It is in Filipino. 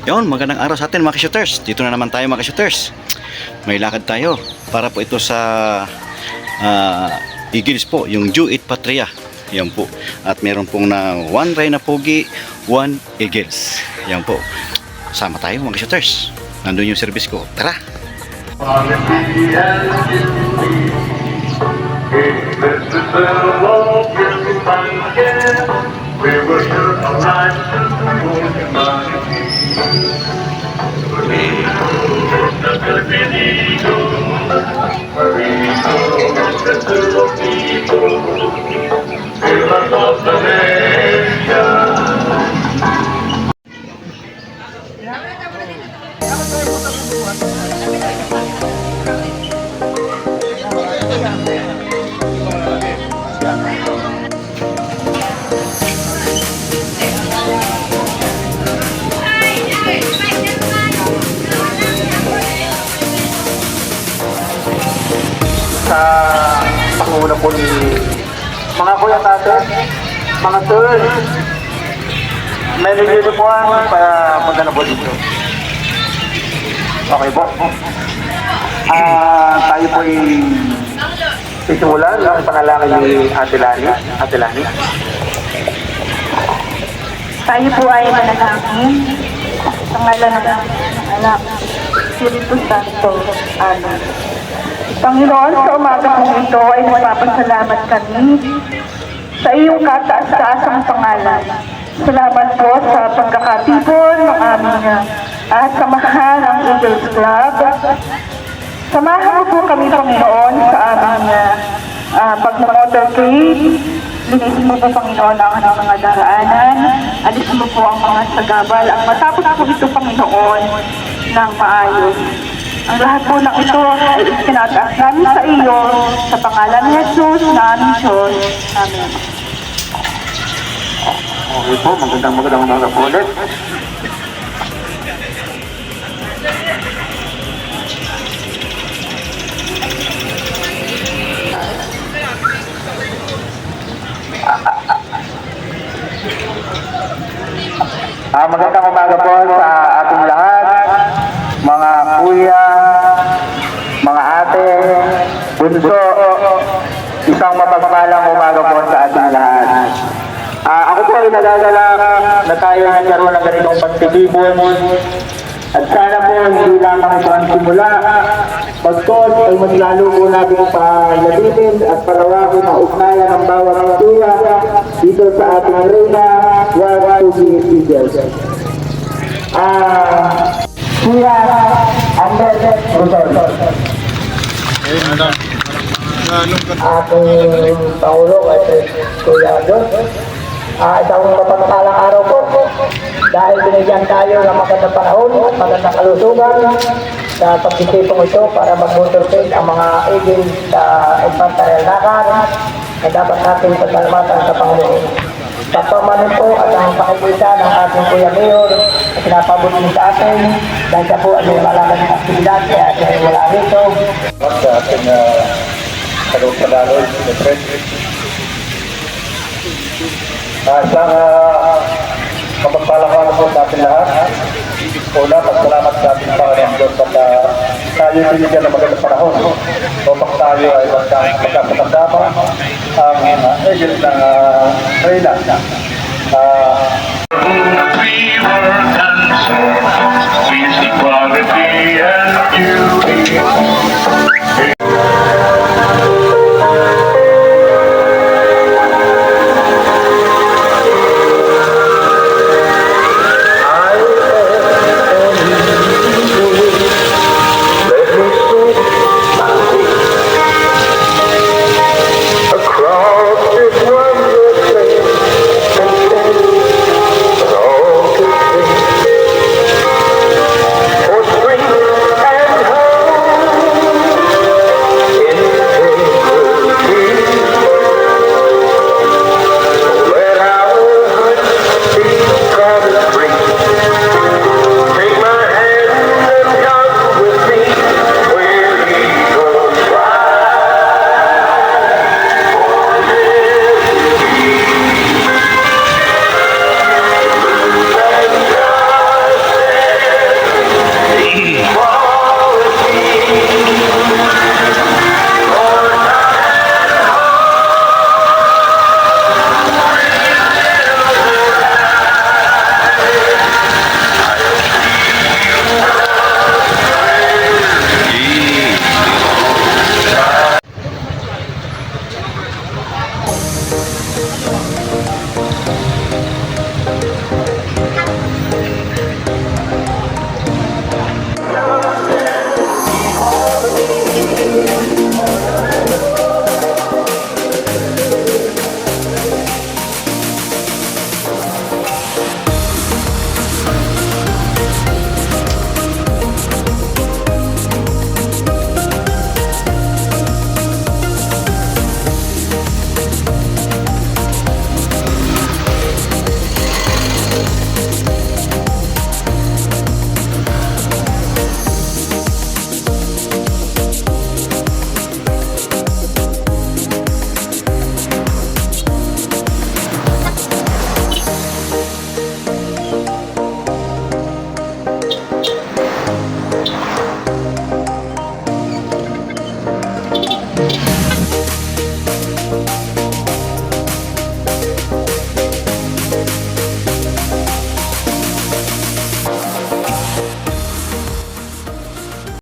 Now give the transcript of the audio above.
Yun, magandang araw sa atin mga ka-shooters. Dito na naman tayo mga ka-shooters. May lakad tayo para po ito sa Eagles po, yung Jewett Patria. Yan po. At meron pong na 1 Reyna Pogi, 1 Eagles. Yan po. Sama tayo mga ka-shooters. Nandun yung service ko. Tara! We were here alive to sa panguna po ni mga kuya natin, mga sir, may nililipuan para magana po dito. Okay po. Tayo po sisimulan ang panalangin ni Ate Lani. Ate Lani. Tayo po ay manalangin sa ngalan ng anak, Espiritu Santo. Amen. Panginoon, sa umaga pong ito ay nagpapasalamat kami sa iyong kataas-taasang pangalan. Salamat po sa pagkakatipon ng aming samahan ng Eagles Club. Samahan mo po kami, Panginoon, sa aming pag-motorcade. Linisin mo po, Panginoon, ang mga daraanan. Alisin mo po ang mga sagabal. Ang matapos po ito, Panginoon, ng maayos. Ang lahat po ng ito ay itinataas namin sa iyo sa pangalan ni Jesus na aming Diyos. Amen. Okay po, magandang umaga po ulit. Magandang umaga po sa ating lahat, mga kuya, mga ate, bunso, isang mapagpalang umaga po sa ating lahat. Ako po ay nagagalak na tayo nagkaroon ng ganitong pagtitipon at sana po hindi lamang ito ang simula. Pagkos ay mas lalo po natin palalimin at palawakin ang ugnayan ng bawat kuya dito sa ating Reyna Eagles. Kuya Andres Rosol, ating Pangulo at Kuya Andres, isang mapagpalang araw po dahil binigyan tayo ng magandang panahon at magandang kalusugan sa pagkisipong ito para mag-motorcade ang mga Eagles sa Infanterial Nakar na dapat natin pasalamatan sa Panginoon. Sa pamanin po at ang pakikita ng ating Kuya Mayor at pinapabuti sa atin dahil siya po ay malaman ng aktividad kaya siya ay wala rito. Sa ating kalog-padaloy, isang kapagpalakalan po sa ating lahat. Una, pagsalamat sa ating Panginoon Diyos at tayo binigyan ng magandang panahon upang tayo ay magkakasama ang Eagles ng Reyna.